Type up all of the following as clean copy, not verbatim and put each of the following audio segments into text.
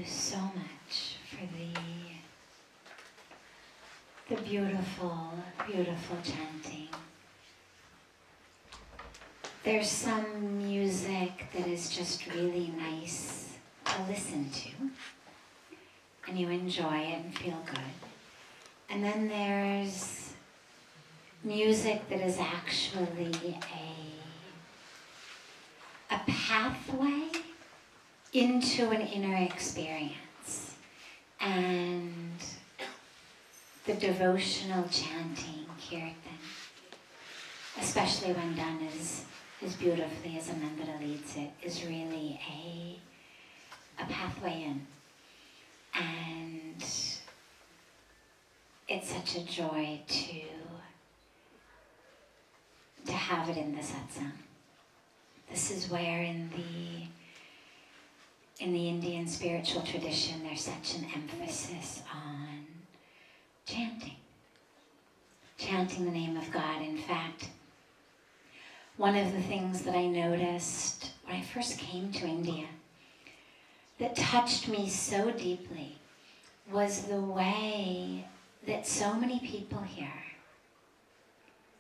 you so much for the beautiful, beautiful chanting. There's some music that is just really nice to listen to, and you enjoy it and feel good. And then there's music that is actually a pathway into an inner experience. And the devotional chanting, kirtan, especially when done as beautifully as Anandara leads it, is really a pathway in. And it's such a joy to have it in the satsang. This is where in the Indian spiritual tradition there's such an emphasis on chanting the name of God. In fact, one of the things that I noticed when I first came to India that touched me so deeply was the way that so many people here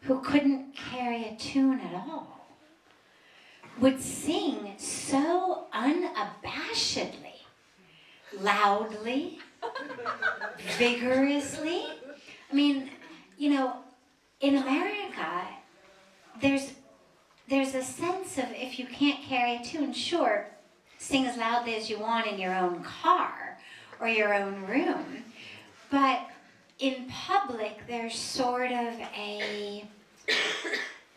who couldn't carry a tune at all would sing so unabashedly, loudly, vigorously. I mean, you know, in America, there's a sense of if you can't carry a tune, sure, sing as loudly as you want in your own car or your own room, but in public there's sort of a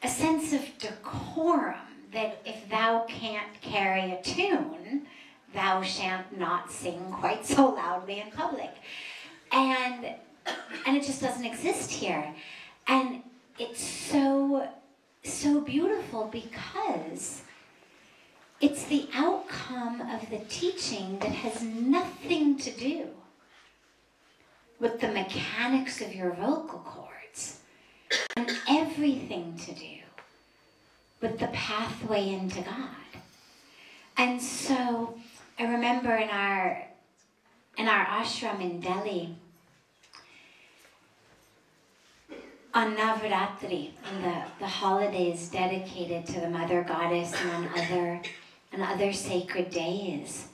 sense of decorum that if thou can't carry a tune, thou shan't not sing quite so loudly in public. And it just doesn't exist here. And it's so beautiful because it's the outcome of the teaching that has nothing to do with the mechanics of your vocal cords and everything to do with the pathway into God. And so I remember in our ashram in Delhi, on Navaratri, on the holidays dedicated to the Mother Goddess, and on other sacred days,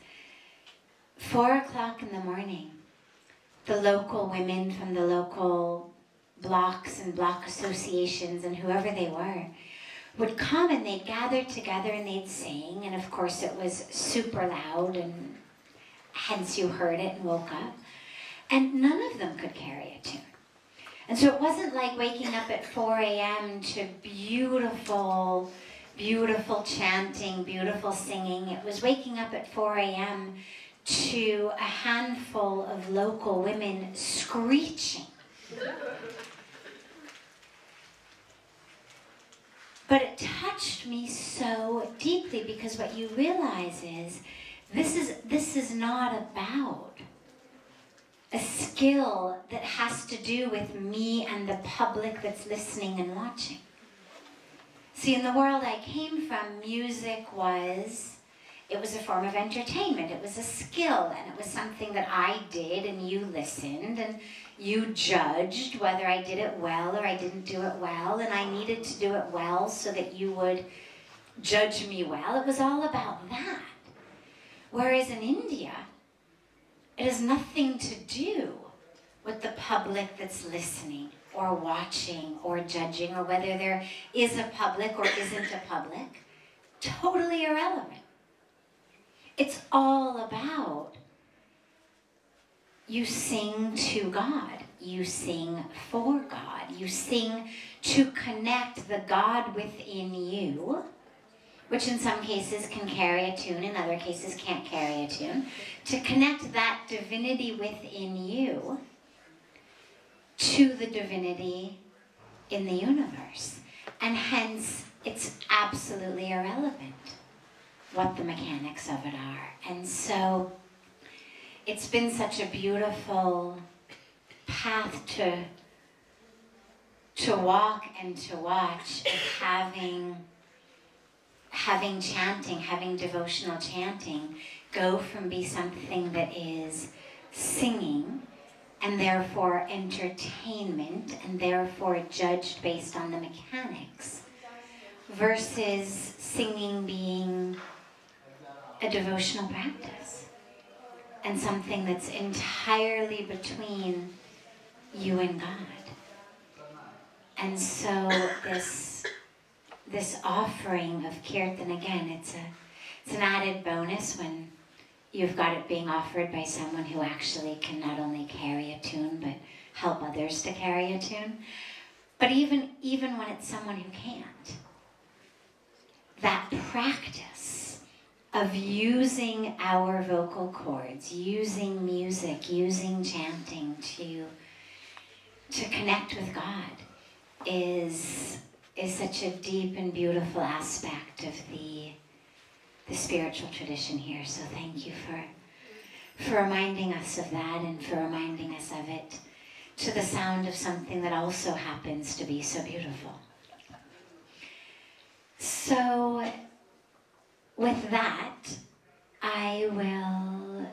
4 o'clock in the morning, the local women from the local blocks and block associations and whoever they were would come and they'd gather together and they'd sing, and of course it was super loud, and hence you heard it and woke up, and none of them could carry a tune. And so it wasn't like waking up at 4 a.m. to beautiful, beautiful chanting, beautiful singing. It was waking up at 4 a.m. to a handful of local women screeching. But it touched me so deeply because what you realize is this is not about a skill that has to do with me and the public that's listening and watching. See, in the world I came from, music was a form of entertainment. It was a skill, and it was something that I did, and you listened, and you judged whether I did it well or I didn't do it well, and I needed to do it well so that you would judge me well. It was all about that. Whereas in India, it has nothing to do with the public that's listening or watching or judging, or whether there is a public or isn't a public. Totally irrelevant. It's all about you sing to God. You sing for God. You sing to connect the God within you, which in some cases can carry a tune, in other cases can't carry a tune, to connect that divinity within you to the divinity in the universe. And hence, it's absolutely irrelevant what the mechanics of it are. And so, it's been such a beautiful path to walk and to watch, of having chanting, having devotional chanting, go from be something that is singing and therefore entertainment and therefore judged based on the mechanics, versus singing being a devotional practice and something that's entirely between you and God. And so this offering of kirtan, again, it's an added bonus when you've got it being offered by someone who actually can not only carry a tune, but help others to carry a tune. But even when it's someone who can't, that practice of using our vocal cords, using music, using chanting to connect with God is such a deep and beautiful aspect of the spiritual tradition here. So thank you for reminding us of that and for reminding us of it to the sound of something that also happens to be so beautiful. So with that, I will,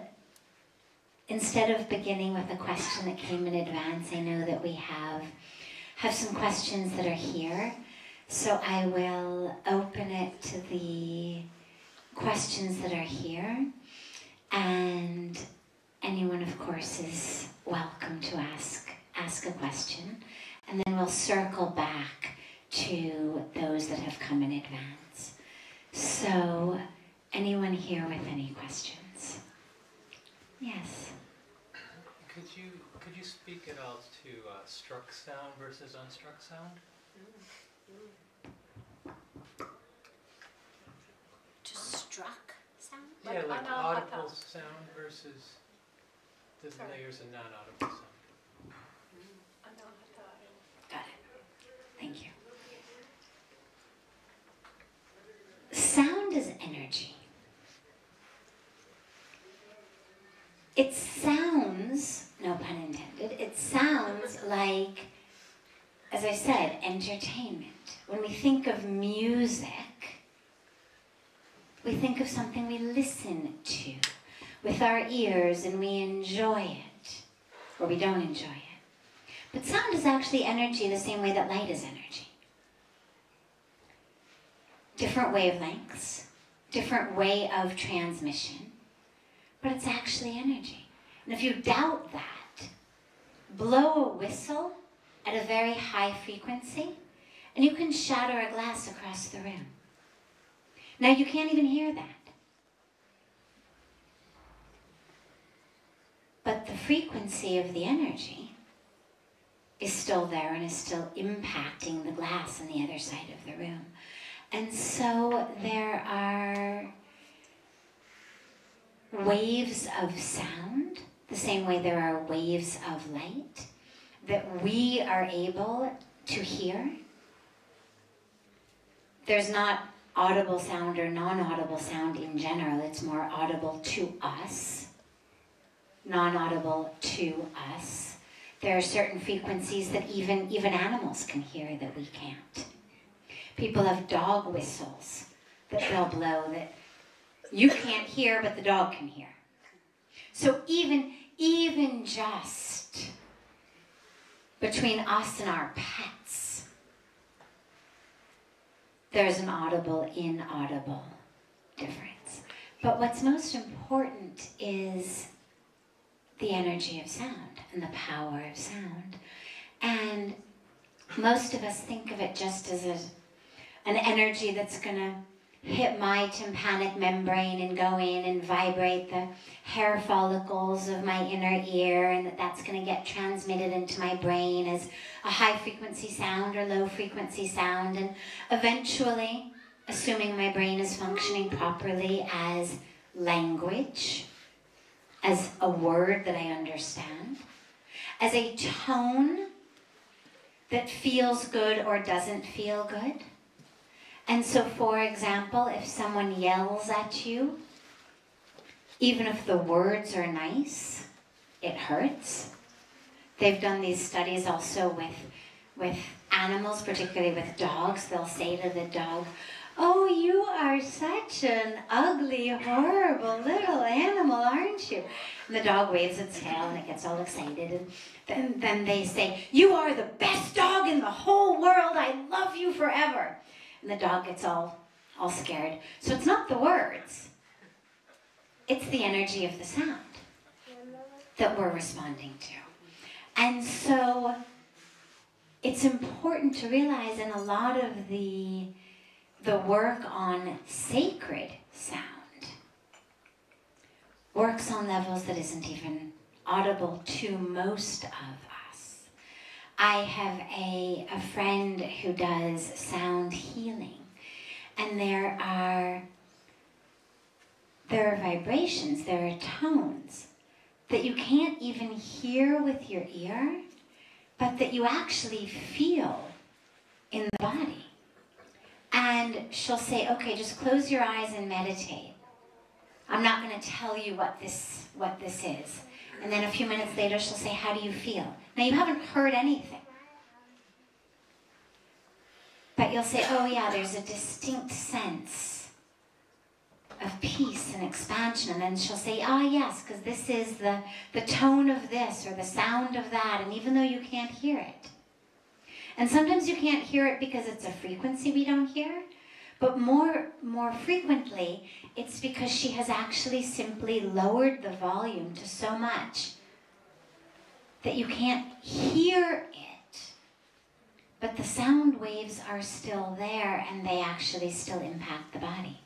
instead of beginning with a question that came in advance, I know that we have some questions that are here. So I will open it to the questions that are here, and anyone, of course, is welcome to ask a question, and then we'll circle back to those that have come in advance. So, anyone here with any questions? Yes. Could you speak at all to struck sound versus unstruck sound? Just struck sound? Yeah, like audible sound versus the layers of non-audible sound. Got it. Thank you. Sound is energy. It sounds, no pun intended, it sounds like, as I said, entertainment. When we think of music, we think of something we listen to with our ears and we enjoy it, or we don't enjoy it. But sound is actually energy the same way that light is energy. Different wavelengths, different way of transmission, but it's actually energy. And if you doubt that, blow a whistle at a very high frequency, and you can shatter a glass across the room. Now you can't even hear that. But the frequency of the energy is still there and is still impacting the glass on the other side of the room. And so there are waves of sound, the same way there are waves of light, that we are able to hear. There's not audible sound or non-audible sound in general. It's more audible to us, non-audible to us. There are certain frequencies that even animals can hear that we can't. People have dog whistles that they'll blow that you can't hear, but the dog can hear. So even just between us and our pets, there's an audible, inaudible difference. But what's most important is the energy of sound and the power of sound. And most of us think of it just as an energy that's going to hit my tympanic membrane and go in and vibrate the hair follicles of my inner ear, and that's going to get transmitted into my brain as a high frequency sound or low frequency sound, and eventually, assuming my brain is functioning properly, as language, as a word that I understand, as a tone that feels good or doesn't feel good. And so, for example, if someone yells at you, even if the words are nice, it hurts. They've done these studies also with animals, particularly with dogs. They'll say to the dog, "Oh, you are such an ugly, horrible little animal, aren't you?" And the dog waves its tail and it gets all excited. And then they say, "You are the best dog in the whole world. I love you forever." And the dog gets all scared. So it's not the words. It's the energy of the sound that we're responding to. And so it's important to realize in a lot of the work on sacred sound works on levels that isn't even audible to most of us. I have a friend who does sound healing, and there are vibrations, there are tones that you can't even hear with your ear, but that you actually feel in the body. And she'll say, "Okay, just close your eyes and meditate. I'm not going to tell you what this is." And then a few minutes later, she'll say, "How do you feel?" Now, you haven't heard anything. But you'll say, "Oh yeah, there's a distinct sense of peace and expansion." And then she'll say, "Ah yes, because this is the tone of this or the sound of that." And even though you can't hear it. And sometimes you can't hear it because it's a frequency we don't hear. But more frequently, it's because she has actually simply lowered the volume to so much that you can't hear it. But the sound waves are still there, and they actually still impact the body,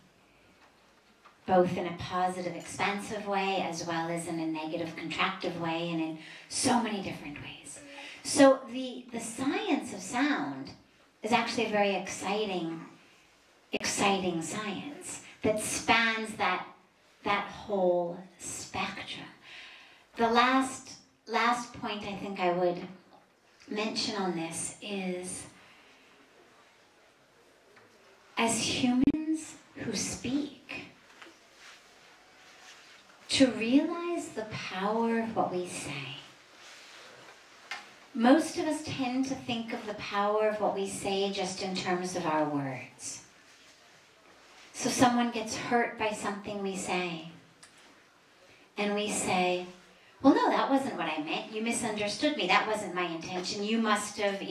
both in a positive, expansive way, as well as in a negative, contractive way, and in so many different ways. So the science of sound is actually a very exciting science that spans that whole spectrum. The last point I think I would mention on this is, as humans who speak, to realize the power of what we say. Most of us tend to think of the power of what we say just in terms of our words. So someone gets hurt by something we say, and we say, "Well, no, that wasn't what I meant. You misunderstood me. That wasn't my intention. You must have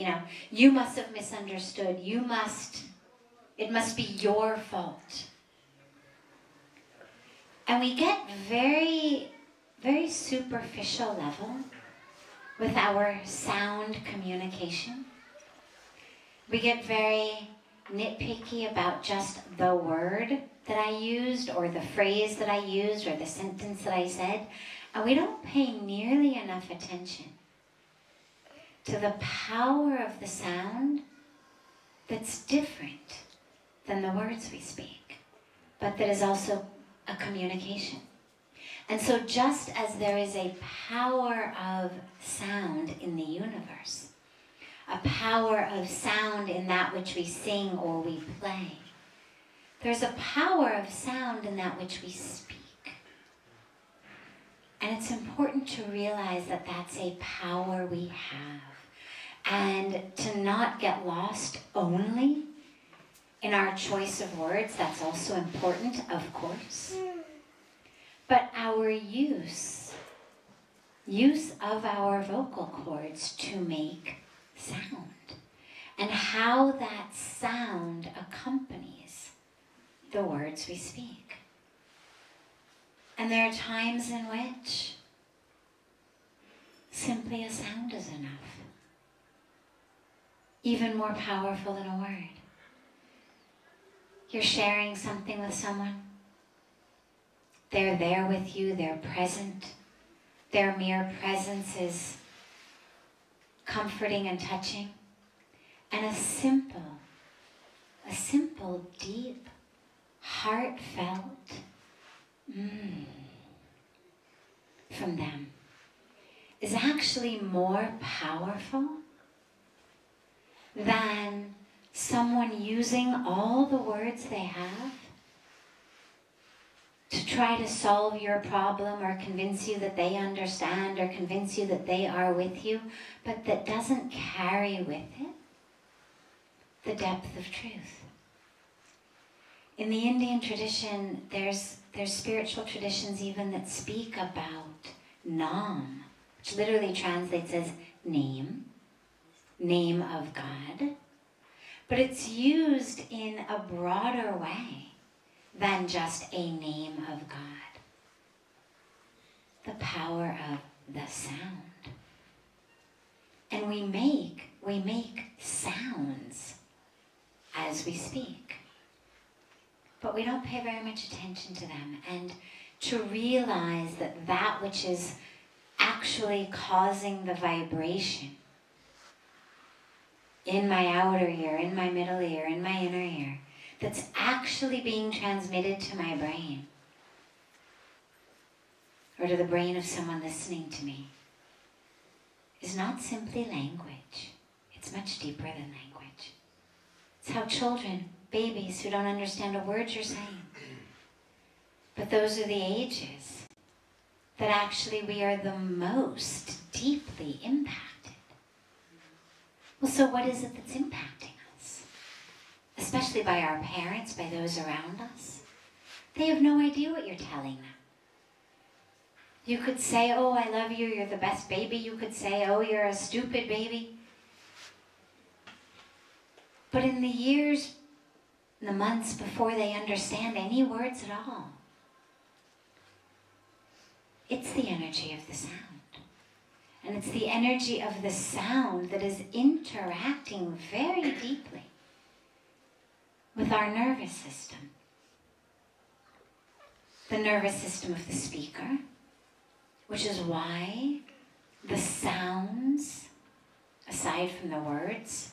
misunderstood. It must be your fault." And we get very, very superficial level with our sound communication. We get very nitpicky about just the word that I used, or the phrase that I used, or the sentence that I said, and we don't pay nearly enough attention to the power of the sound that's different than the words we speak, but that is also a communication. And so just as there is a power of sound in the universe, a power of sound in that which we sing or we play, there's a power of sound in that which we speak. And it's important to realize that that's a power we have, and to not get lost only in our choice of words. That's also important, of course. But our use of our vocal cords to make sound, and how that sound accompanies the words we speak. And there are times in which simply a sound is enough, even more powerful than a word. You're sharing something with someone. They're there with you, they're present. Their mere presence is comforting and touching. And a simple, deep, heartfelt from them is actually more powerful than someone using all the words they have to try to solve your problem or convince you that they understand or convince you that they are with you, but that doesn't carry with it the depth of truth. In the Indian tradition, there's spiritual traditions even that speak about Nam, which literally translates as name, name of God, but it's used in a broader way than just a name of God. The power of the sound. And we make sounds as we speak. But we don't pay very much attention to them. And to realize that that which is actually causing the vibration in my outer ear, in my middle ear, in my inner ear, that's actually being transmitted to my brain or to the brain of someone listening to me is not simply language. It's much deeper than language. It's how children, babies who don't understand a word you're saying. But those are the ages that actually we are the most deeply impacted. Well, so what is it that's impacting us? Especially by our parents, by those around us. They have no idea what you're telling them. You could say, oh, I love you, you're the best baby. You could say, oh, you're a stupid baby. But in the years, in the months before they understand any words at all, it's the energy of the sound. And it's the energy of the sound that is interacting very deeply with our nervous system. The nervous system of the speaker, which is why the sounds, aside from the words,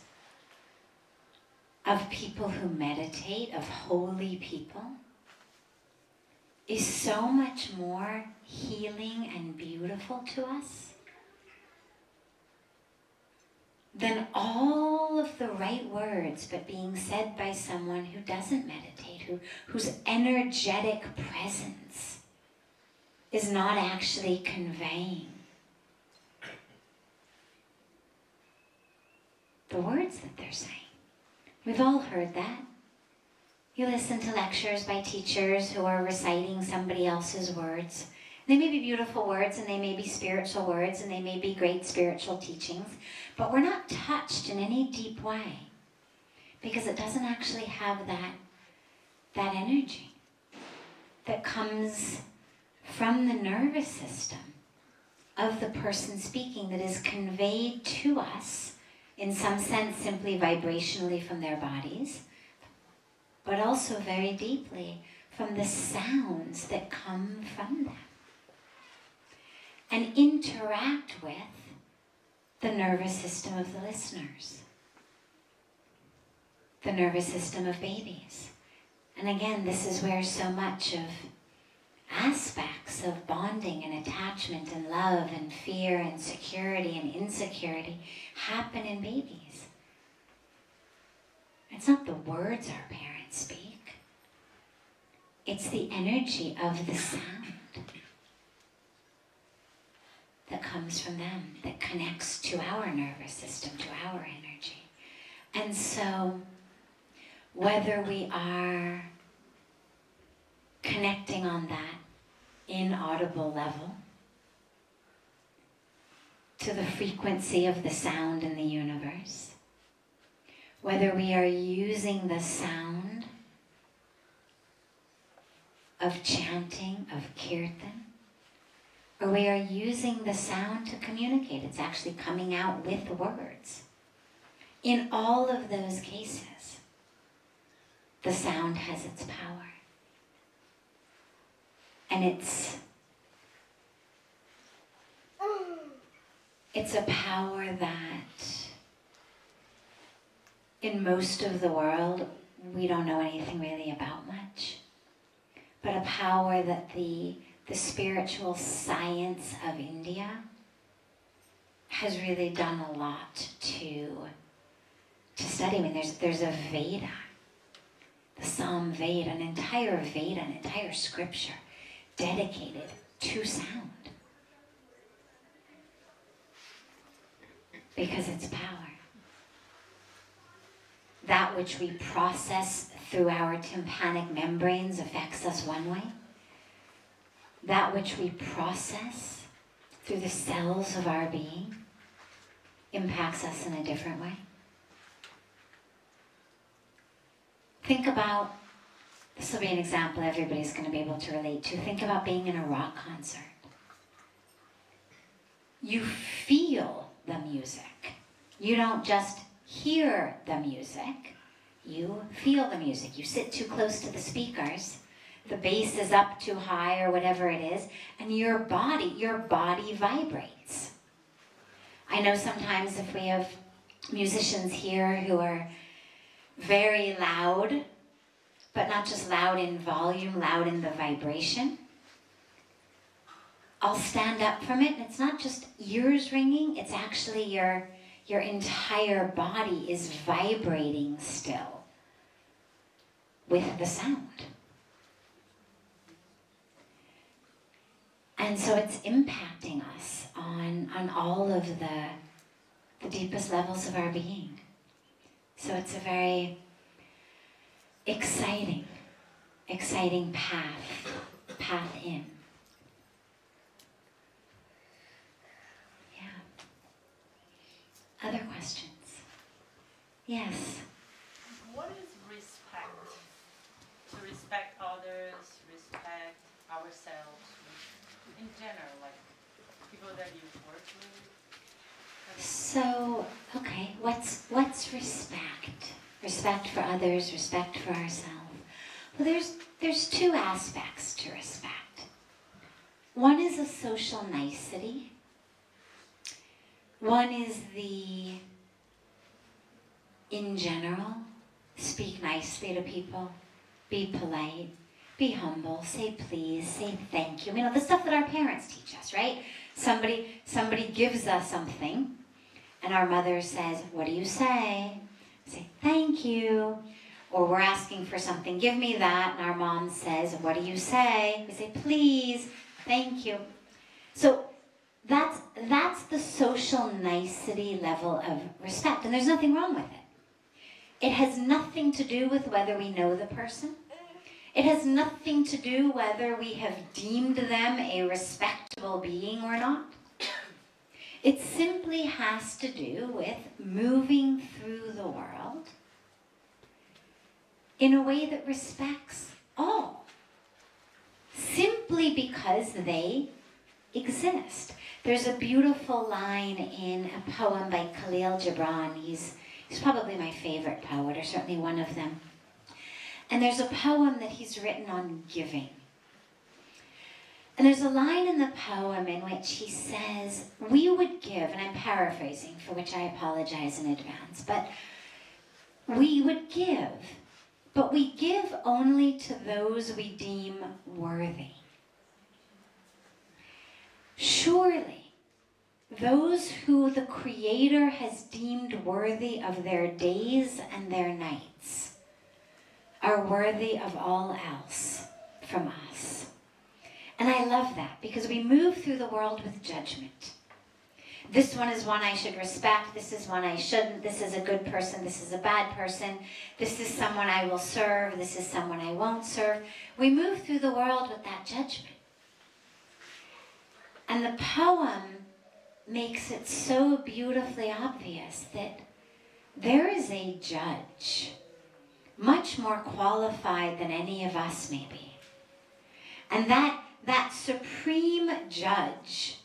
of people who meditate, of holy people, is so much more healing and beautiful to us than all of the right words, but being said by someone who doesn't meditate, whose energetic presence is not actually conveying the words that they're saying. We've all heard that. You listen to lectures by teachers who are reciting somebody else's words. They may be beautiful words, and they may be spiritual words, and they may be great spiritual teachings, but we're not touched in any deep way because it doesn't actually have that energy that comes from the nervous system of the person speaking, that is conveyed to us in some sense simply vibrationally from their bodies, but also very deeply from the sounds that come from them and interact with the nervous system of the listeners, the nervous system of babies. And again, this is where so much of aspects of bonding and attachment and love and fear and security and insecurity happen in babies. It's not the words our parents speak. It's the energy of the sound that comes from them, that connects to our nervous system, to our energy. And so, whether we are connecting on that inaudible level to the frequency of the sound in the universe, whether we are using the sound of chanting, of kirtan, or we are using the sound to communicate. It's actually coming out with words. In all of those cases, the sound has its power. And it's a power that in most of the world we don't know anything really about much, but a power that the spiritual science of India has really done a lot to study. I mean, there's a Veda, the Sam Veda, an entire Veda, an entire scripture dedicated to sound. Because it's power. That which we process through our tympanic membranes affects us one way. That which we process through the cells of our being impacts us in a different way. Think about, this will be an example everybody's going to be able to relate to. Think about being in a rock concert. You feel the music. You don't just hear the music. You feel the music. You sit too close to the speakers. The bass is up too high or whatever it is. And your body vibrates. I know sometimes if we have musicians here who are very loud, but not just loud in volume, loud in the vibration, I'll stand up from it, and it's not just ears ringing, it's actually your entire body is vibrating still with the sound. And so it's impacting us on all of the deepest levels of our being. So it's a very exciting path in. Yeah. Other questions? Yes. What is respect? To respect others, respect ourselves, in general, like people that you work with? So, okay, what's respect? Respect for others, respect for ourselves. Well, there's two aspects to respect. One is a social nicety. One is in general, speak nicely to people, be polite, be humble, say please, say thank you. You know, the stuff that our parents teach us, right? Somebody gives us something, and our mother says, what do you say? Say, thank you. Or we're asking for something, give me that, and our mom says, what do you say? We say, please, thank you. So that's the social nicety level of respect, and there's nothing wrong with it. It has nothing to do with whether we know the person. It has nothing to do whether we have deemed them a respectable being or not. It simply has to do with moving through the world in a way that respects all, simply because they exist. There's a beautiful line in a poem by Khalil Gibran. He's probably my favorite poet, or certainly one of them. And there's a poem that he's written on giving. And there's a line in the poem in which he says, we would give, and I'm paraphrasing, for which I apologize in advance, but we would give, but we give only to those we deem worthy. Surely, those who the Creator has deemed worthy of their days and their nights are worthy of all else from us. And I love that, because we move through the world with judgment. This one is one I should respect, this is one I shouldn't, this is a good person, this is a bad person, this is someone I will serve, this is someone I won't serve. We move through the world with that judgment. And the poem makes it so beautifully obvious that there is a judge, much more qualified than any of us may be. And that supreme judge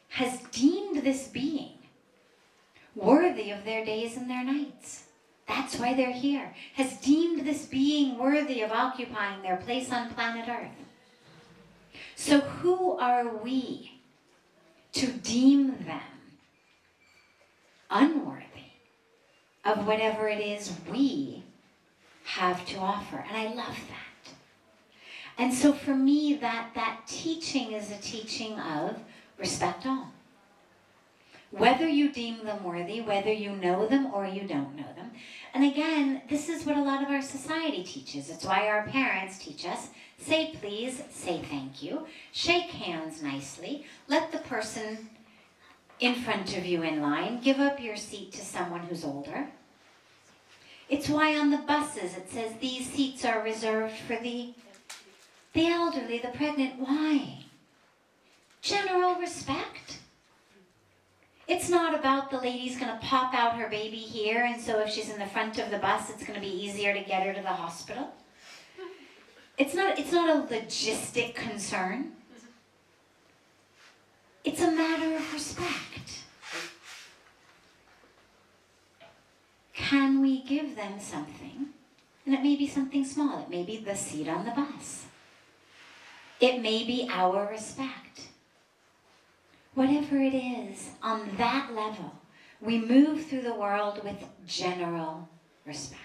has deemed this being worthy of their days and their nights. That's why they're here. Has deemed this being worthy of occupying their place on planet Earth. So who are we to deem them unworthy of whatever it is we have to offer? And I love that. And so for me, that teaching is a teaching of respect all. whether you deem them worthy, whether you know them or you don't know them. And again, this is what a lot of our society teaches. It's why our parents teach us, say please, say thank you, shake hands nicely, let the person in front of you in line give up your seat to someone who's older. It's why on the buses it says these seats are reserved for the elderly, the pregnant. Why? General respect. It's not about the lady's going to pop out her baby here, and so if she's in the front of the bus, it's going to be easier to get her to the hospital. It's not a logistic concern. It's a matter of respect. Can we give them something? And it may be something small. It may be the seat on the bus. It may be our respect. Whatever it is, on that level, we move through the world with general respect.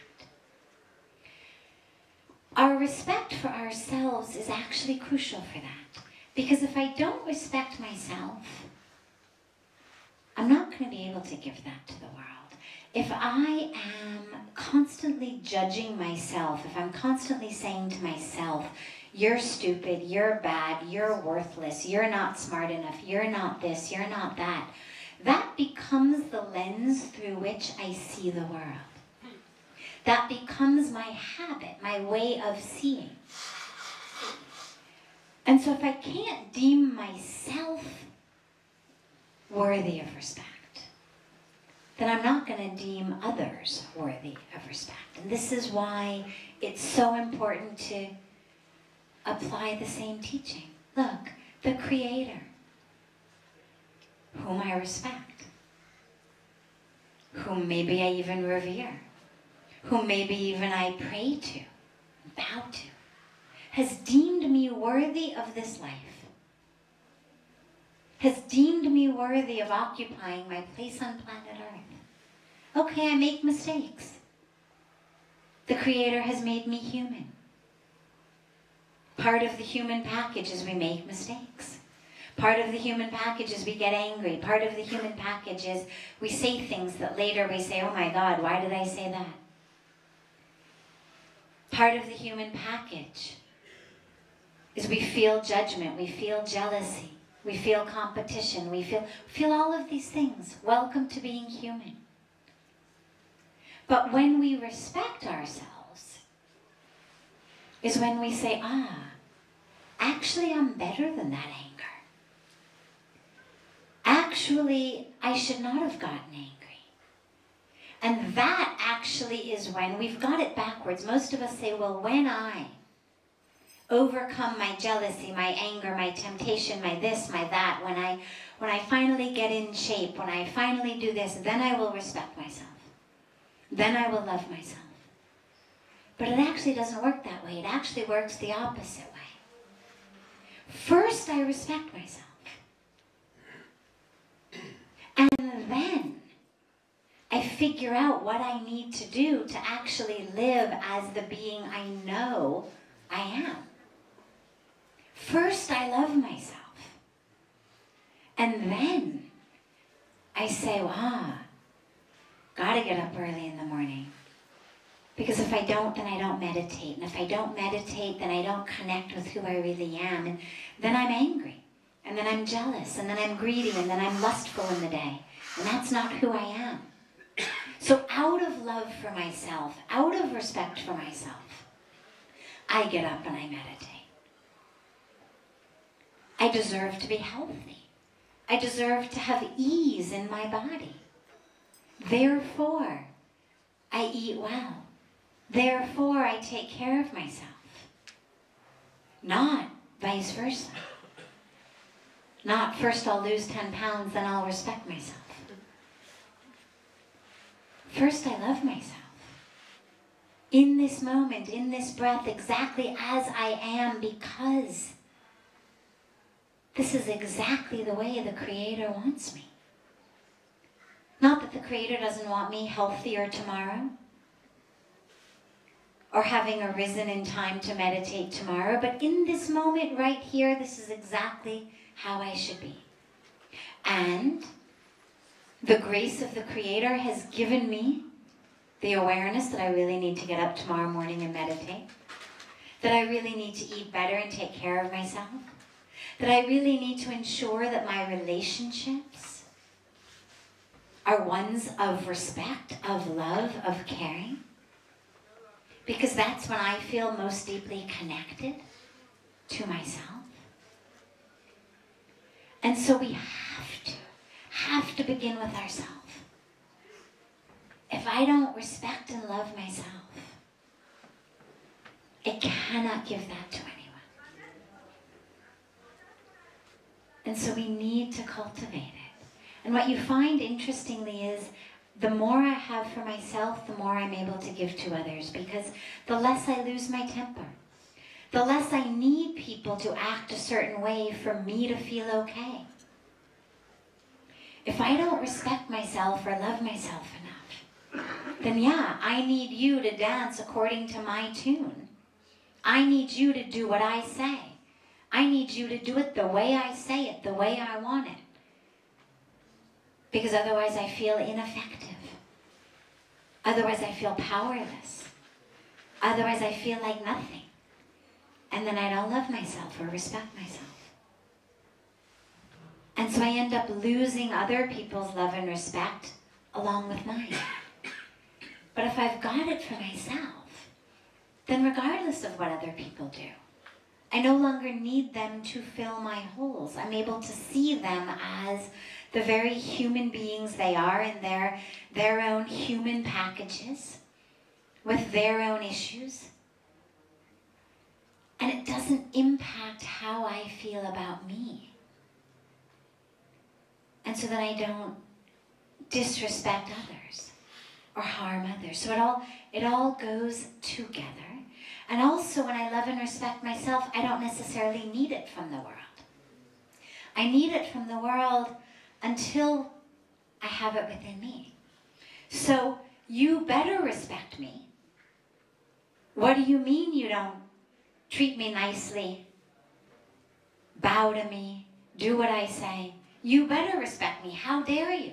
Our respect for ourselves is actually crucial for that. Because if I don't respect myself, I'm not going to be able to give that to the world. If I am constantly judging myself, if I'm constantly saying to myself, you're stupid, you're bad, you're worthless, you're not smart enough, you're not this, you're not that, that becomes the lens through which I see the world. That becomes my habit, my way of seeing. And so if I can't deem myself worthy of respect, then I'm not going to deem others worthy of respect. And this is why it's so important to apply the same teaching. Look, the Creator, whom I respect, whom maybe I even revere, whom maybe even I pray to, bow to, has deemed me worthy of this life, has deemed me worthy of occupying my place on planet Earth. Okay, I make mistakes. The Creator has made me human. Part of the human package is we make mistakes. Part of the human package is we get angry. Part of the human package is we say things that later we say, oh my God, why did I say that? Part of the human package is we feel judgment, we feel jealousy, we feel competition, we feel all of these things. Welcome to being human. But when we respect ourselves is when we say, actually I'm better than that anger. Actually, I should not have gotten angry. And that actually is when we've got it backwards. Most of us say, well, when I overcome my jealousy, my anger, my temptation, my this, my that, when I finally get in shape, when I finally do this, then I will respect myself. Then I will love myself. But it actually doesn't work that way. It actually works the opposite way. First, I respect myself. And then I figure out what I need to do to actually live as the being I know I am. First, I love myself. And then I say, gotta get up early in the morning. Because if I don't, then I don't meditate. And if I don't meditate, then I don't connect with who I really am. And then I'm angry. And then I'm jealous. And then I'm greedy. And then I'm lustful in the day. And that's not who I am. So out of love for myself, out of respect for myself, I get up and I meditate. I deserve to be healthy. I deserve to have ease in my body. Therefore, I eat well. Therefore, I take care of myself. Not vice versa. Not first I'll lose 10 pounds, then I'll respect myself. First, I love myself. In this moment, in this breath, exactly as I am, because this is exactly the way the Creator wants me. Not that the Creator doesn't want me healthier tomorrow, or having arisen in time to meditate tomorrow, but in this moment right here, this is exactly how I should be. And the grace of the Creator has given me the awareness that I really need to get up tomorrow morning and meditate, that I really need to eat better and take care of myself, that I really need to ensure that my relationships are ones of respect, of love, of caring, because that's when I feel most deeply connected to myself. And so we have to begin with ourselves. If I don't respect and love myself, I cannot give that to anyone. And so we need to cultivate it. And what you find, interestingly, is the more I have for myself, the more I'm able to give to others, because the less I lose my temper, the less I need people to act a certain way for me to feel okay. If I don't respect myself or love myself enough, then yeah, I need you to dance according to my tune. I need you to do what I say. I need you to do it the way I say it, the way I want it. Because otherwise I feel ineffective. Otherwise I feel powerless. Otherwise I feel like nothing. And then I don't love myself or respect myself. And so I end up losing other people's love and respect along with mine. But if I've got it for myself, then regardless of what other people do, I no longer need them to fill my holes. I'm able to see them as the very human beings they are in their own human packages, with their own issues. And it doesn't impact how I feel about me. And so then I don't disrespect others or harm others. So it all goes together. And also when I love and respect myself, I don't necessarily need it from the world. I need it from the world until I have it within me. So you better respect me. What do you mean you don't treat me nicely, bow to me, do what I say? You better respect me. How dare you?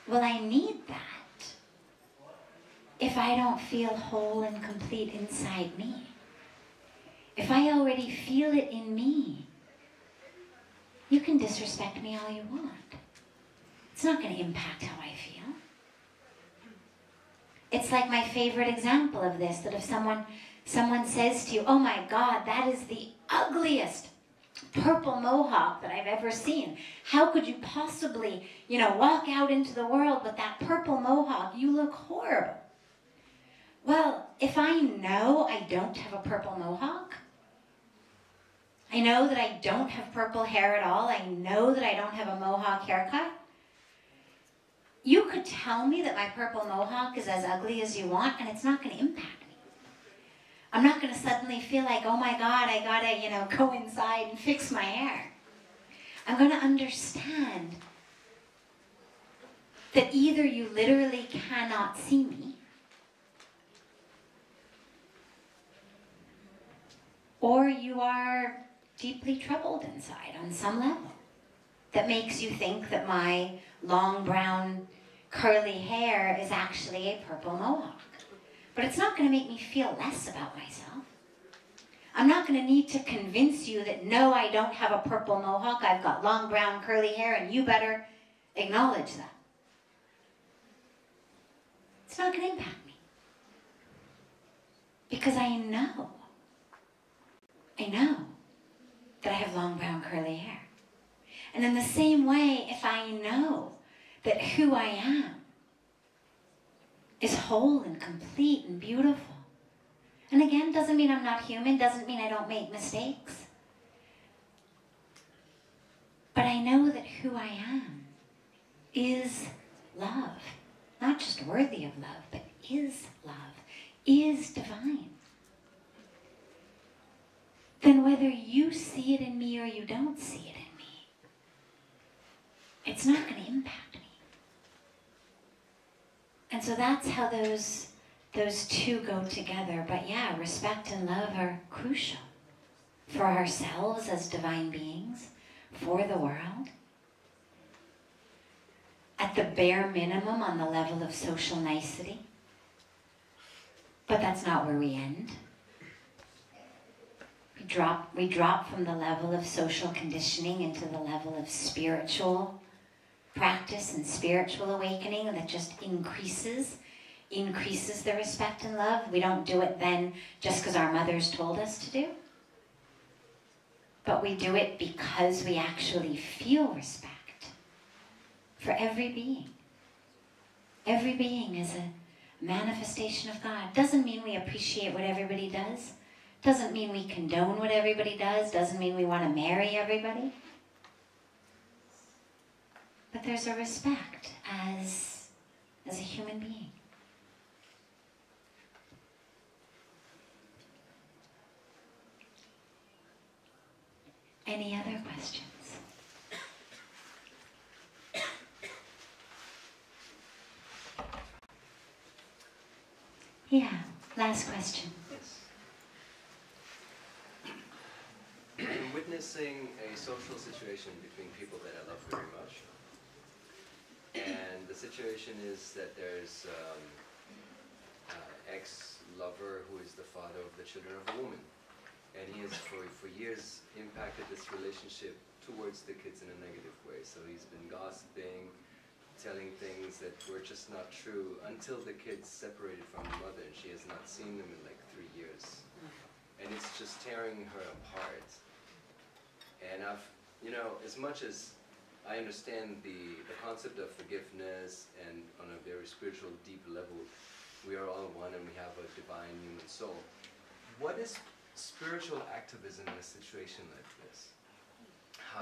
Well, I need that if I don't feel whole and complete inside me. If I already feel it in me, you can disrespect me all you want. It's not going to impact how I feel. It's like my favorite example of this, that if someone says to you, oh my God, that is the ugliest purple mohawk that I've ever seen. How could you possibly, walk out into the world with that purple mohawk? You look horrible. Well, if I know I don't have a purple mohawk, I know that I don't have purple hair at all, I know that I don't have a mohawk haircut, you could tell me that my purple mohawk is as ugly as you want, and it's not going to impact me. I'm not going to suddenly feel like, oh my God, I gotta, go inside and fix my hair. I'm going to understand that either you literally cannot see me, or you are deeply troubled inside on some level that makes you think that my long brown curly hair is actually a purple mohawk. But it's not going to make me feel less about myself. I'm not going to need to convince you that no, I don't have a purple mohawk, I've got long brown curly hair, and you better acknowledge that. It's not going to impact me. Because I know that I have long brown curly hair. And in the same way, if I know that who I am is whole and complete and beautiful. And again, doesn't mean I'm not human, doesn't mean I don't make mistakes. But I know that who I am is love. Not just worthy of love, but is love, is divine. Then whether you see it in me or you don't see it in me, it's not going to impact me. And so that's how those two go together. But yeah, respect and love are crucial for ourselves as divine beings, for the world, at the bare minimum on the level of social nicety. But that's not where we end. We drop from the level of social conditioning into the level of spiritual practice and spiritual awakening that just increases the respect and love. We don't do it then just because our mothers told us to do. But we do it because we actually feel respect for every being. Every being is a manifestation of God. Doesn't mean we appreciate what everybody does. Doesn't mean we condone what everybody does. Doesn't mean we want to marry everybody. But there's a respect as a human being. Any other questions? Yeah, last question. Yes. I'm witnessing a social situation between people that I love very much. And the situation is that there's ex-lover who is the father of the children of a woman. And he has for years impacted this relationship towards the kids in a negative way. So he's been gossiping, telling things that were just not true until the kids separated from the mother and she has not seen them in like 3 years. And it's just tearing her apart. And as much as I understand the concept of forgiveness and on a very spiritual, deep level, we are all one and we have a divine human soul. What is spiritual activism in a situation like this? How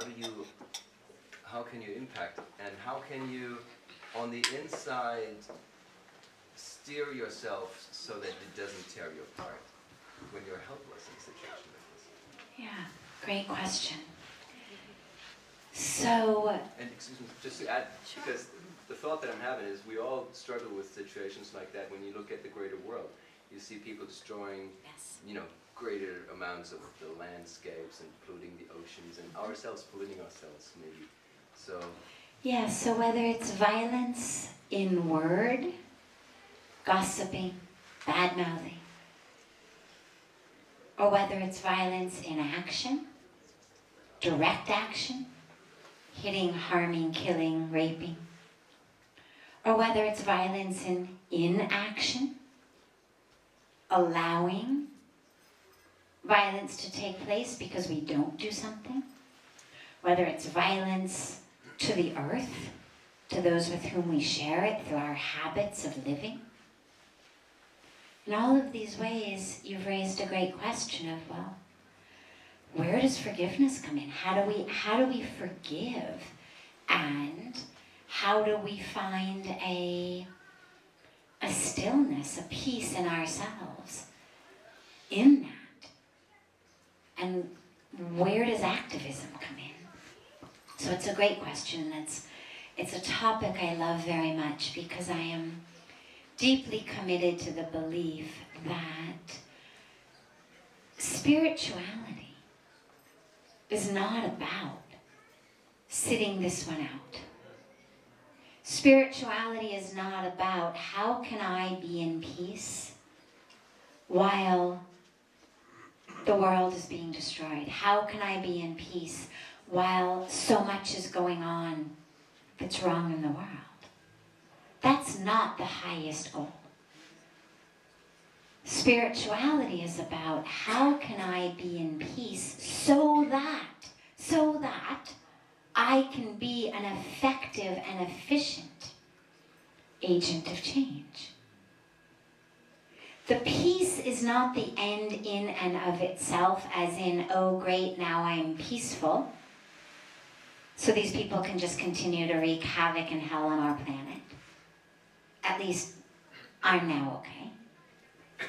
can you impact it? And how can you, on the inside, steer yourself so that it doesn't tear you apart when you're helpless in a situation like this? Yeah, great question. So... And excuse me, just to add, because the thought that I'm having is we all struggle with situations like that when you look at the greater world. You see people destroying, greater amounts of the landscapes and polluting the oceans and ourselves polluting ourselves maybe. So... Yeah, so whether it's violence in word, gossiping, bad-mouthing, or whether it's violence in action, direct action, hitting, harming, killing, raping, or whether it's violence in inaction, allowing violence to take place because we don't do something, whether it's violence to the earth, to those with whom we share it through our habits of living. In all of these ways, you've raised a great question of, well, where does forgiveness come in? How do we forgive? And how do we find a stillness, a peace in ourselves in that? And where does activism come in? So it's a great question. It's a topic I love very much because I am deeply committed to the belief that spirituality is not about sitting this one out. Spirituality is not about how can I be in peace while the world is being destroyed. How can I be in peace while so much is going on that's wrong in the world? That's not the highest goal. Spirituality is about how can I be in peace so that I can be an effective and efficient agent of change. The peace is not the end in and of itself, as in, oh great, now I'm peaceful, so these people can just continue to wreak havoc and hell on our planet. At least I'm now okay.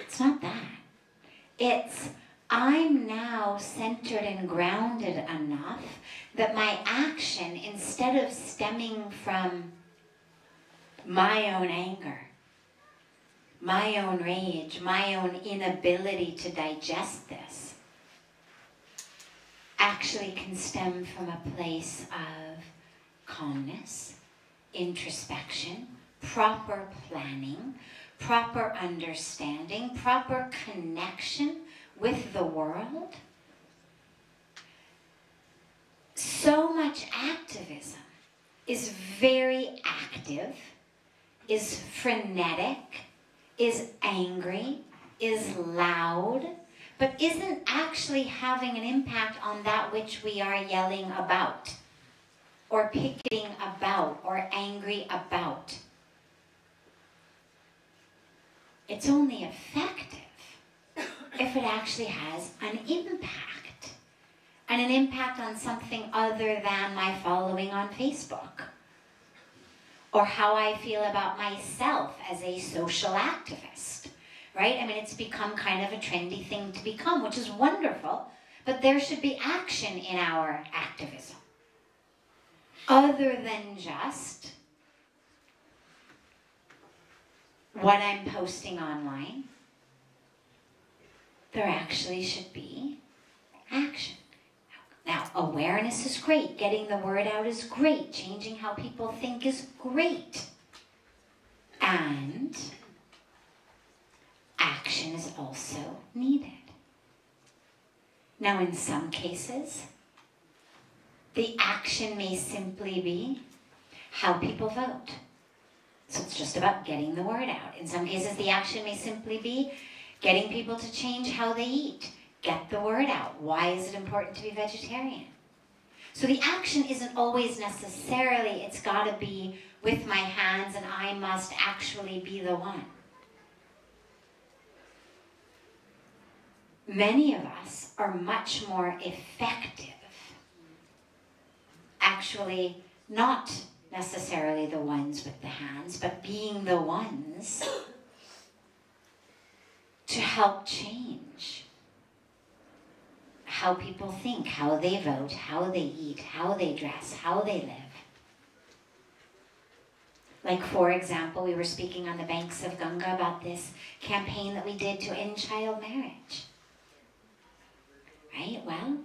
It's not that. It's I'm now centered and grounded enough that my action, instead of stemming from my own anger, my own rage, my own inability to digest this, actually can stem from a place of calmness, introspection, proper planning, proper understanding, proper connection with the world, so much activism is very active, is frenetic, is angry, is loud, but isn't actually having an impact on that which we are yelling about, or picketing about, or angry about. It's only effective if it actually has an impact, and an impact on something other than my following on Facebook, or how I feel about myself as a social activist, right? I mean, it's become kind of a trendy thing to become, which is wonderful, but there should be action in our activism, other than just what I'm posting online. There actually should be action. Now, awareness is great. Getting the word out is great. Changing how people think is great. And action is also needed. Now, in some cases, the action may simply be how people vote. So it's just about getting the word out. In some cases, the action may simply be getting people to change how they eat. Get the word out. Why is it important to be vegetarian? So the action isn't always necessarily, it's got to be with my hands and I must actually be the one. Many of us are much more effective, actually not necessarily the ones with the hands, but being the ones to help change how people think, how they vote, how they eat, how they dress, how they live. Like, for example, we were speaking on the banks of Ganga about this campaign that we did to end child marriage. Right? Well,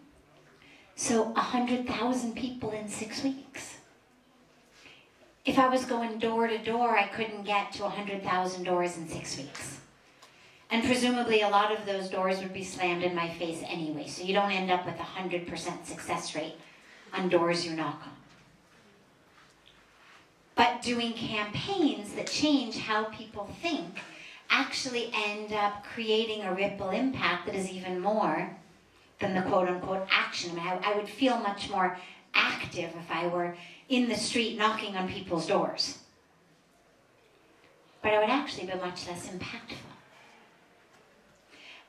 so 100,000 people in 6 weeks. If I was going door to door, I couldn't get to 100,000 doors in 6 weeks. And presumably a lot of those doors would be slammed in my face anyway, so you don't end up with 100% success rate on doors you knock on. But doing campaigns that change how people think actually end up creating a ripple impact that is even more than the quote-unquote action. I mean, I would feel much more active if I were in the street knocking on people's doors. But I would actually be much less impactful.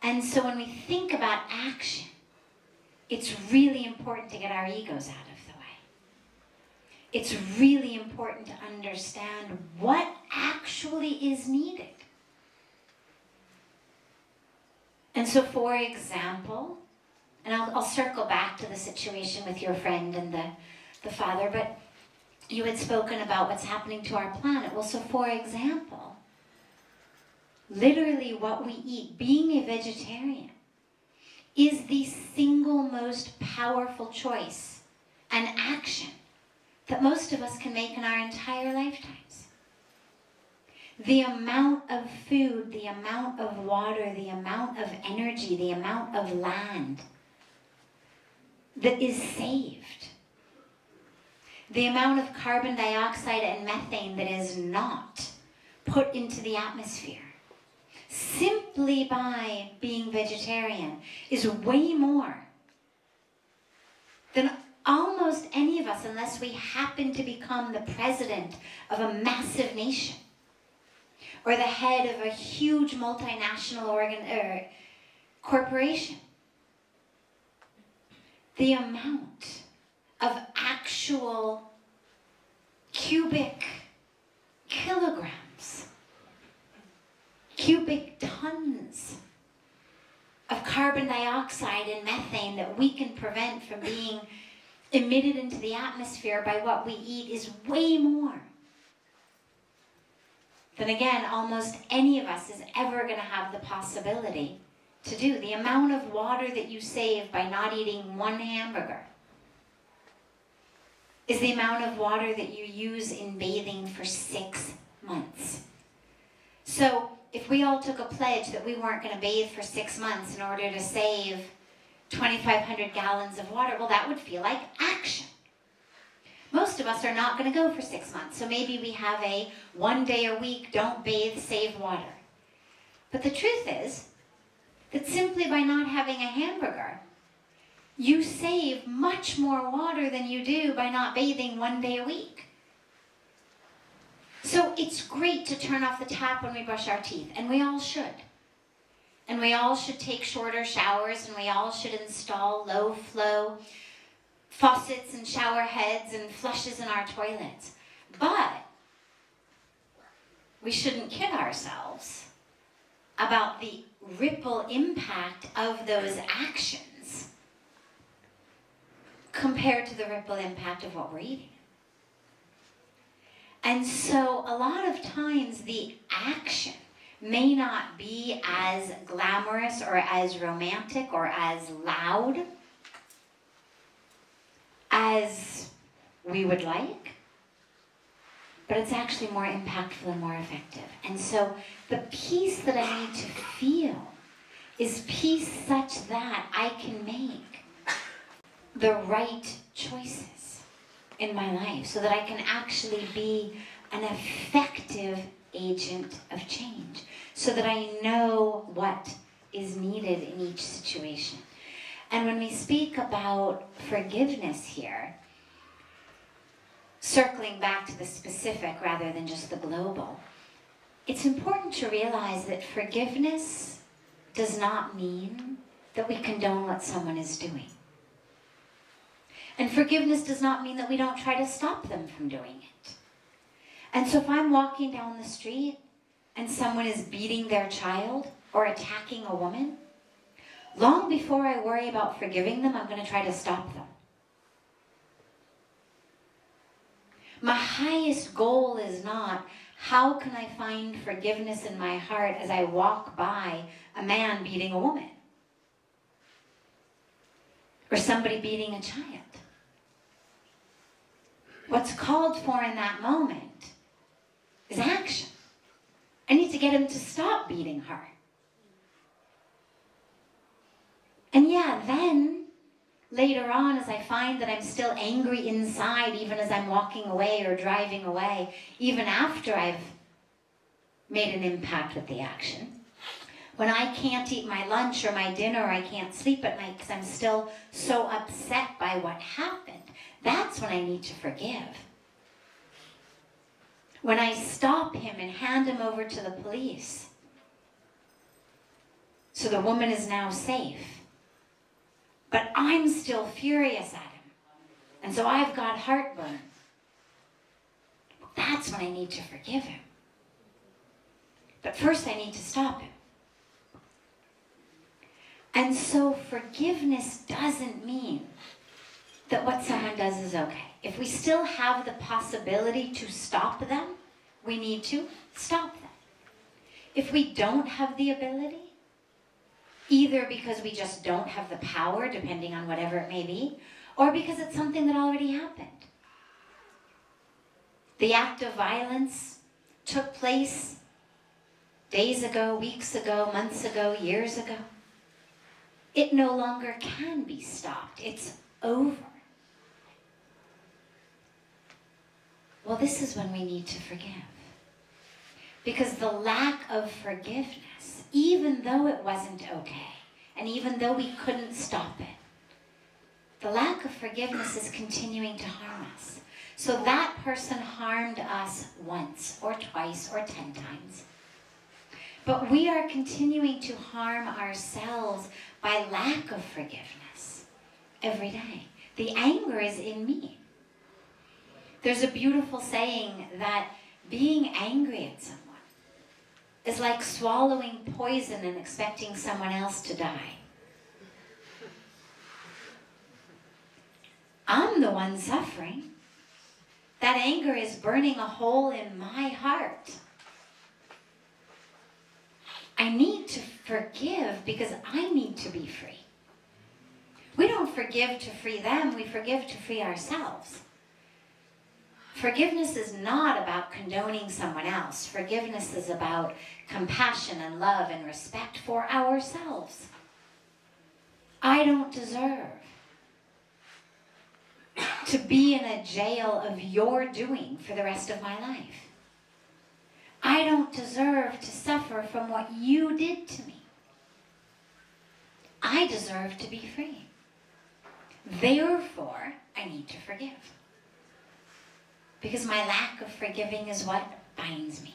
And so when we think about action, it's really important to get our egos out of the way. It's really important to understand what actually is needed. And so, for example, and I'll circle back to the situation with your friend and the father, but you had spoken about what's happening to our planet. Well, so for example, literally what we eat, being a vegetarian, is the single most powerful choice and action that most of us can make in our entire lifetimes. The amount of food, the amount of water, the amount of energy, the amount of land that is saved, the amount of carbon dioxide and methane that is not put into the atmosphere simply by being vegetarian is way more than almost any of us, unless we happen to become the president of a massive nation or the head of a huge multinational corporation. The amount of actual cubic kilograms, cubic tons of carbon dioxide and methane that we can prevent from being emitted into the atmosphere by what we eat is way more than, again, almost any of us is ever going to have the possibility to do. The amount of water that you save by not eating one hamburger is the amount of water that you use in bathing for 6 months. So if we all took a pledge that we weren't going to bathe for 6 months in order to save 2,500 gallons of water, well, that would feel like action. Most of us are not going to go for 6 months, so maybe we have a 1 day a week, don't bathe, save water. But the truth is that simply by not having a hamburger, you save much more water than you do by not bathing 1 day a week. So it's great to turn off the tap when we brush our teeth, and we all should. And we all should take shorter showers, and we all should install low flow faucets and shower heads and flushes in our toilets. But we shouldn't kid ourselves about the ripple impact of those actions compared to the ripple impact of what we're eating. And so a lot of times the action may not be as glamorous or as romantic or as loud as we would like, but it's actually more impactful and more effective. And so the peace that I need to feel is peace such that I can make the right choices in my life so that I can actually be an effective agent of change, so that I know what is needed in each situation. And when we speak about forgiveness here, circling back to the specific rather than just the global, it's important to realize that forgiveness does not mean that we condone what someone is doing. And forgiveness does not mean that we don't try to stop them from doing it. And so if I'm walking down the street and someone is beating their child or attacking a woman, long before I worry about forgiving them, I'm going to try to stop them. My highest goal is not, how can I find forgiveness in my heart as I walk by a man beating a woman? Or somebody beating a child? What's called for in that moment is action. I need to get him to stop beating her. And yeah, then, later on, as I find that I'm still angry inside, even as I'm walking away or driving away, even after I've made an impact with the action, when I can't eat my lunch or my dinner, or I can't sleep at night because I'm still so upset by what happened, that's when I need to forgive. When I stop him and hand him over to the police, so the woman is now safe, but I'm still furious at him, and so I've got heartburn, that's when I need to forgive him. But first I need to stop him. And so forgiveness doesn't mean that what someone does is okay. If we still have the possibility to stop them, we need to stop them. If we don't have the ability, either because we just don't have the power, depending on whatever it may be, or because it's something that already happened. The act of violence took place days ago, weeks ago, months ago, years ago. It no longer can be stopped. It's over. Well, this is when we need to forgive. Because the lack of forgiveness, even though it wasn't okay, and even though we couldn't stop it, the lack of forgiveness is continuing to harm us. So that person harmed us once, or twice, or 10 times. But we are continuing to harm ourselves by lack of forgiveness every day. The anger is in me. There's a beautiful saying that being angry at someone is like swallowing poison and expecting someone else to die. I'm the one suffering. That anger is burning a hole in my heart. I need to forgive because I need to be free. We don't forgive to free them, we forgive to free ourselves. Forgiveness is not about condoning someone else. Forgiveness is about compassion and love and respect for ourselves. I don't deserve to be in a jail of your doing for the rest of my life. I don't deserve to suffer from what you did to me. I deserve to be free. Therefore, I need to forgive. Because my lack of forgiving is what binds me.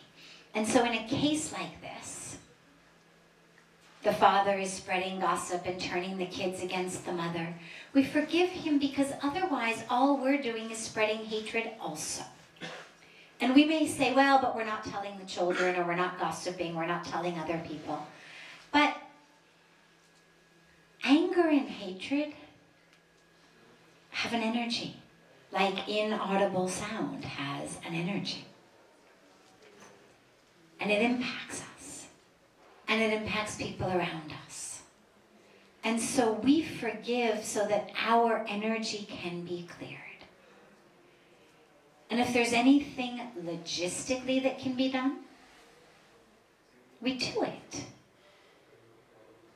And so in a case like this, the father is spreading gossip and turning the kids against the mother. We forgive him because otherwise all we're doing is spreading hatred also. And we may say, well, but we're not telling the children, or we're not gossiping, we're not telling other people. But anger and hatred have an energy, like inaudible sound has an energy. And it impacts us. And it impacts people around us. And so we forgive so that our energy can be cleared. And if there's anything logistically that can be done, we do it.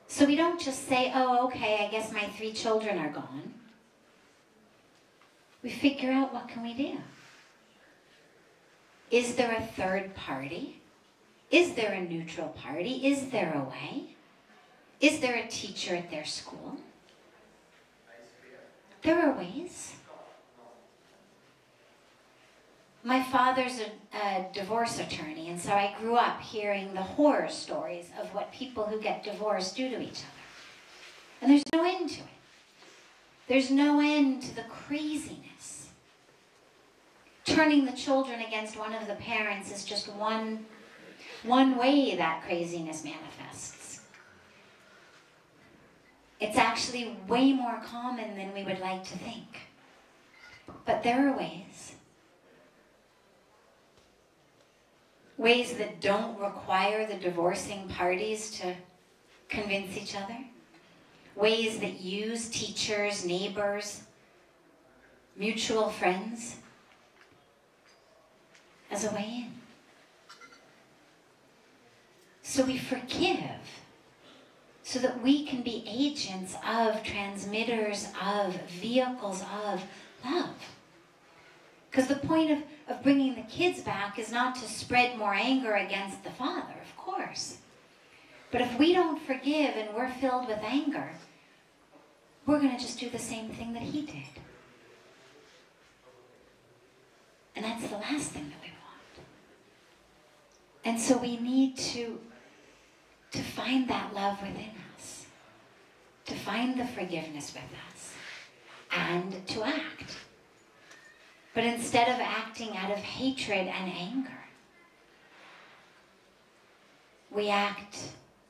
So we don't just say, oh, okay, I guess my 3 children are gone. We figure out, what can we do? Is there a third party? Is there a neutral party? Is there a way? Is there a teacher at their school? There are ways. My father's a divorce attorney, and so I grew up hearing the horror stories of what people who get divorced do to each other. And there's no end to it. There's no end to the craziness. Turning the children against one of the parents is just one way that craziness manifests. It's actually way more common than we would like to think. But there are ways. Ways that don't require the divorcing parties to convince each other. Ways that use teachers, neighbors, mutual friends as a way in. So we forgive so that we can be agents of, transmitters of, vehicles of love. Because the point of bringing the kids back is not to spread more anger against the father, of course. But if we don't forgive and we're filled with anger, we're going to just do the same thing that he did. And that's the last thing that we want. And so we need to find that love within us, to find the forgiveness with us, and to act. But instead of acting out of hatred and anger, we act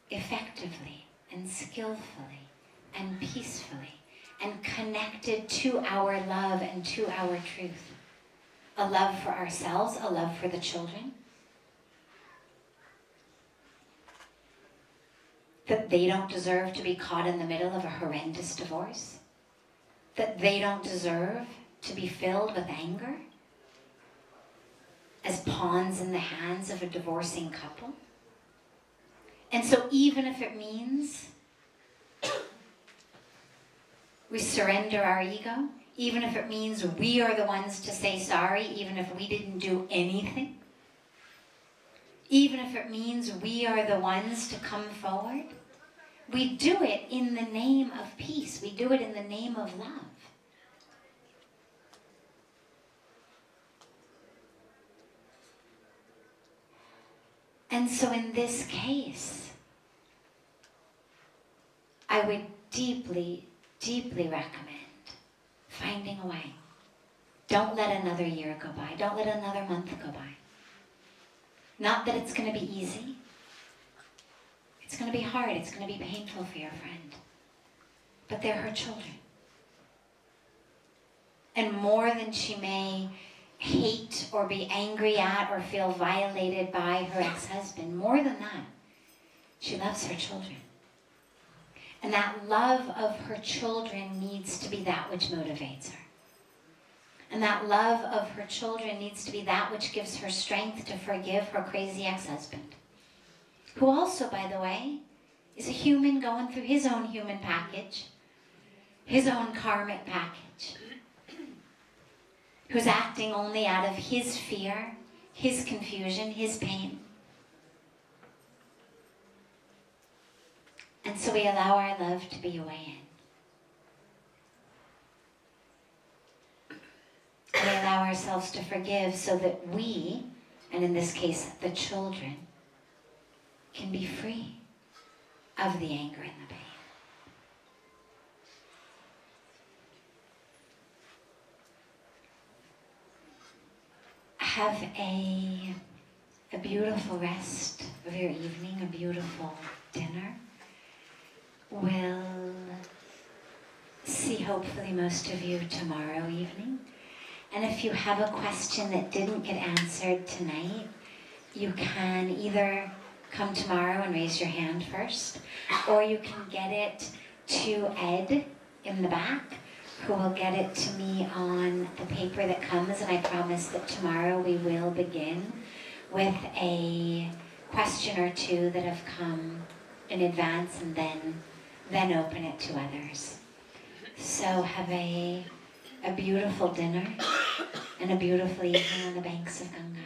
effectively and skillfully and peacefully and connected to our love and to our truth. A love for ourselves, a love for the children. That they don't deserve to be caught in the middle of a horrendous divorce. That they don't deserve to be filled with anger as pawns in the hands of a divorcing couple. And so even if it means we surrender our ego, even if it means we are the ones to say sorry, even if we didn't do anything, even if it means we are the ones to come forward, we do it in the name of peace. We do it in the name of love. And so in this case, I would deeply, deeply recommend finding a way. Don't let another year go by. Don't let another month go by. Not that it's going to be easy. It's going to be hard. It's going to be painful for your friend. But they're her children. And more than she may hate or be angry at or feel violated by her ex-husband, more than that, she loves her children. And that love of her children needs to be that which motivates her. And that love of her children needs to be that which gives her strength to forgive her crazy ex-husband, who also, by the way, is a human going through his own human package, his own karmic package, who's acting only out of his fear, his confusion, his pain. And so we allow our love to be a way in. We allow ourselves to forgive so that we, and in this case, the children, can be free of the anger and the pain. Have a beautiful rest of your evening, a beautiful dinner. We'll see hopefully most of you tomorrow evening. And if you have a question that didn't get answered tonight, you can either come tomorrow and raise your hand first, or you can get it to Ed in the back, who will get it to me on the paper that comes, and I promise that tomorrow we will begin with a question or two that have come in advance, and then open it to others. So have a beautiful dinner and a beautiful evening on the banks of Ganga.